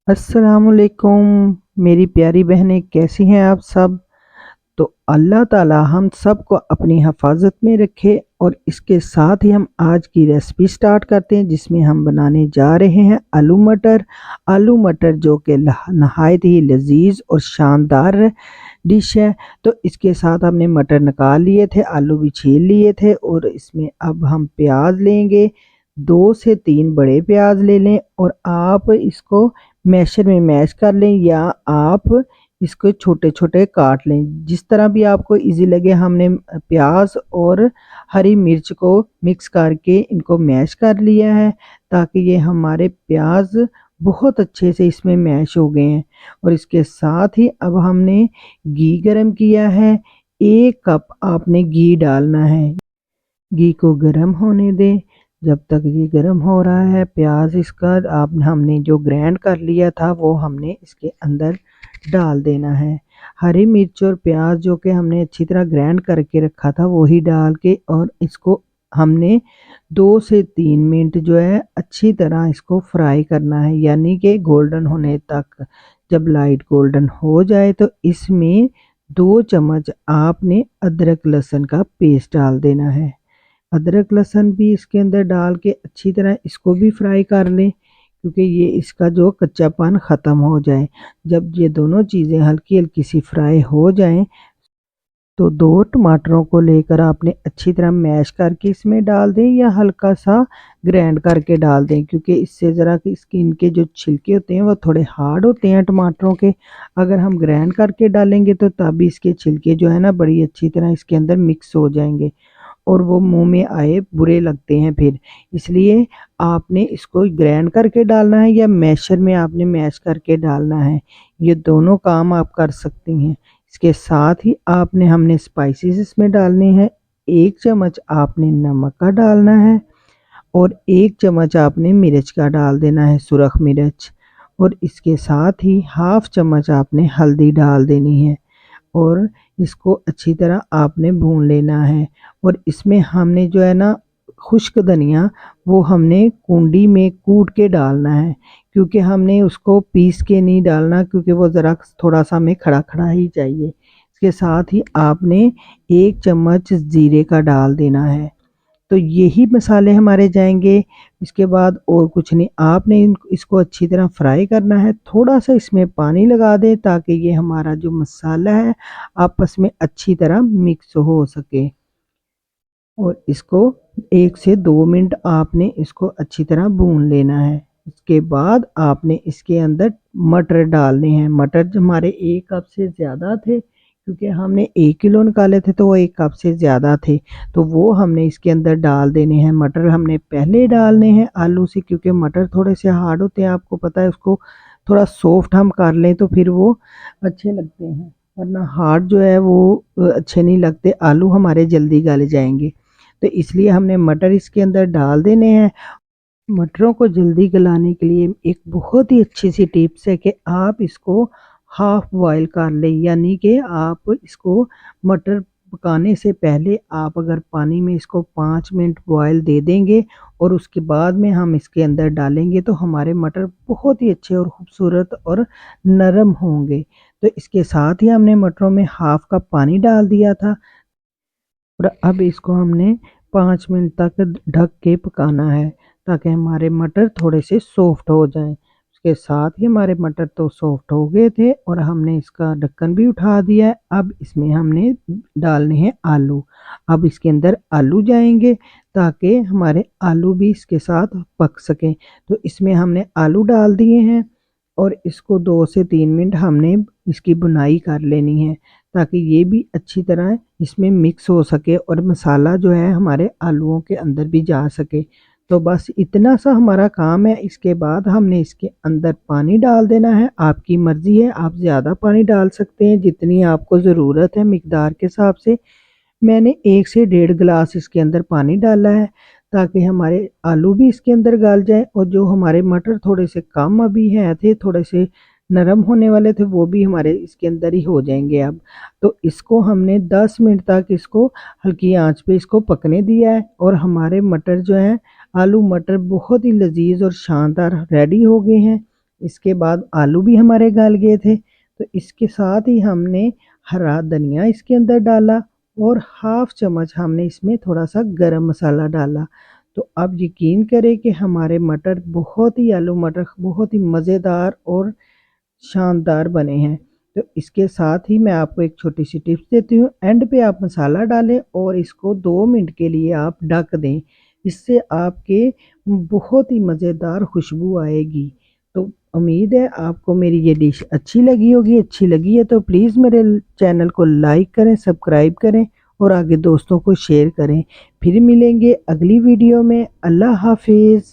अस्सलामुअलैकुम मेरी प्यारी बहनें, कैसी हैं आप सब। तो अल्लाह ताला हम सबको अपनी हिफाजत में रखे। और इसके साथ ही हम आज की रेसिपी स्टार्ट करते हैं, जिसमें हम बनाने जा रहे हैं आलू मटर जो कि नहायत ही लजीज और शानदार डिश है। तो इसके साथ हमने मटर निकाल लिए थे, आलू भी छील लिए थे और इसमें अब हम प्याज लेंगे। 2 से 3 बड़े प्याज ले लें और आप इसको मैशर में मैश कर लें, या आप इसको छोटे छोटे काट लें, जिस तरह भी आपको इजी लगे। हमने प्याज और हरी मिर्च को मिक्स करके इनको मैश कर लिया है, ताकि ये हमारे प्याज बहुत अच्छे से इसमें मैश हो गए हैं। और इसके साथ ही अब हमने घी गरम किया है। 1 कप आपने घी डालना है। घी को गरम होने दें। जब तक ये गरम हो रहा है, प्याज इसका आप हमने जो ग्राइंड कर लिया था वो हमने इसके अंदर डाल देना है। हरी मिर्च और प्याज जो कि हमने अच्छी तरह ग्राइंड करके रखा था वही डाल के, और इसको हमने 2 से 3 मिनट जो है अच्छी तरह इसको फ्राई करना है, यानी कि गोल्डन होने तक। जब लाइट गोल्डन हो जाए तो इसमें 2 चम्मच आपने अदरक लहसुन का पेस्ट डाल देना है। अदरक लहसुन भी इसके अंदर डाल के अच्छी तरह इसको भी फ्राई कर लें, क्योंकि ये इसका जो कच्चापन ख़त्म हो जाए। जब ये दोनों चीज़ें हल्की हल्की सी फ्राई हो जाएं, तो 2 टमाटरों को लेकर आपने अच्छी तरह मैश करके इसमें डाल दें, या हल्का सा ग्राइंड करके डाल दें, क्योंकि इससे ज़रा कि स्किन के जो छिलके होते हैं वो थोड़े हार्ड होते हैं टमाटरों के। अगर हम ग्राइंड करके डालेंगे तो तभी इसके छिलके जो है ना बड़ी अच्छी तरह इसके अंदर मिक्स हो जाएंगे, और वो मुंह में आए बुरे लगते हैं फिर। इसलिए आपने इसको ग्राइंड करके डालना है, या मैशर में आपने मैश करके डालना है। ये दोनों काम आप कर सकती हैं। इसके साथ ही हमने स्पाइसेस इसमें डालने हैं। 1 चम्मच आपने नमक का डालना है, और 1 चम्मच आपने मिर्च का डाल देना है, सुरख मिर्च। और इसके साथ ही हाफ चम्मच आपने हल्दी डाल देनी है, और इसको अच्छी तरह आपने भून लेना है। और इसमें हमने जो है ना खुश्क धनिया, वो हमने कुंडी में कूट के डालना है, क्योंकि हमने उसको पीस के नहीं डालना, क्योंकि वो ज़रा थोड़ा सा हमें खड़ा खड़ा ही चाहिए। इसके साथ ही आपने 1 चम्मच जीरे का डाल देना है। तो यही मसाले हमारे जाएंगे। इसके बाद और कुछ नहीं, आपने इसको अच्छी तरह फ्राई करना है। थोड़ा सा इसमें पानी लगा दें, ताकि ये हमारा जो मसाला है आपस में अच्छी तरह मिक्स हो सके। और इसको 1 से 2 मिनट आपने इसको अच्छी तरह भून लेना है। इसके बाद आपने इसके अंदर मटर डालने हैं। मटर हमारे 1 कप से ज़्यादा थे, क्योंकि हमने 1 किलो निकाले थे तो वो 1 कप से ज़्यादा थे, तो वो हमने इसके अंदर डाल देने हैं। मटर हमने पहले डालने हैं आलू से, क्योंकि मटर थोड़े से हार्ड होते हैं, आपको पता है। उसको थोड़ा सॉफ्ट हम कर लें तो फिर वो अच्छे लगते हैं, वरना हार्ड जो है वो अच्छे नहीं लगते। आलू हमारे जल्दी गल जाएंगे, तो इसलिए हमने मटर इसके अंदर डाल देने हैं। मटरों को जल्दी गलाने के लिए एक बहुत ही अच्छी सी टिप्स है कि आप इसको हाफ बॉयल कर लें, यानी कि आप इसको मटर पकाने से पहले आप अगर पानी में इसको 5 मिनट बॉयल दे देंगे, और उसके बाद में हम इसके अंदर डालेंगे, तो हमारे मटर बहुत ही अच्छे और खूबसूरत और नरम होंगे। तो इसके साथ ही हमने मटरों में हाफ कप पानी डाल दिया था, और अब इसको हमने 5 मिनट तक ढक के पकाना है, ताकि हमारे मटर थोड़े से सॉफ्ट हो जाएं। उसके साथ ही हमारे मटर तो सॉफ्ट हो गए थे, और हमने इसका ढक्कन भी उठा दिया है। अब इसमें हमने डालने हैं आलू। अब इसके अंदर आलू जाएंगे, ताकि हमारे आलू भी इसके साथ पक सकें। तो इसमें हमने आलू डाल दिए हैं, और इसको 2 से 3 मिनट हमने इसकी बुनाई कर लेनी है, ताकि ये भी अच्छी तरह इसमें मिक्स हो सके, और मसाला जो है हमारे आलूओं के अंदर भी जा सके। तो बस इतना सा हमारा काम है। इसके बाद हमने इसके अंदर पानी डाल देना है। आपकी मर्ज़ी है, आप ज़्यादा पानी डाल सकते हैं जितनी आपको ज़रूरत है मिकदार के हिसाब से। मैंने 1 से 1.5 गिलास इसके अंदर पानी डाला है, ताकि हमारे आलू भी इसके अंदर गल जाए, और जो हमारे मटर थोड़े से कम अभी हैं थे, थोड़े से नरम होने वाले थे, वो भी हमारे इसके अंदर ही हो जाएंगे अब। तो इसको हमने 10 मिनट तक इसको हल्की आंच पे इसको पकने दिया है, और हमारे मटर जो हैं आलू मटर बहुत ही लजीज और शानदार रेडी हो गए हैं। इसके बाद आलू भी हमारे गल गए थे, तो इसके साथ ही हमने हरा धनिया इसके अंदर डाला और हाफ चम्मच हमने इसमें थोड़ा सा गरम मसाला डाला। तो आप यकीन करें कि हमारे मटर बहुत ही आलू मटर बहुत ही मज़ेदार और शानदार बने हैं। तो इसके साथ ही मैं आपको एक छोटी सी टिप्स देती हूँ, एंड पे आप मसाला डालें और इसको 2 मिनट के लिए आप ढक दें। इससे आपके बहुत ही मज़ेदार खुशबू आएगी। तो उम्मीद है आपको मेरी ये डिश अच्छी लगी होगी। अच्छी लगी है तो प्लीज़ मेरे चैनल को लाइक करें, सब्सक्राइब करें और आगे दोस्तों को शेयर करें। फिर मिलेंगे अगली वीडियो में। अल्लाह हाफिज़।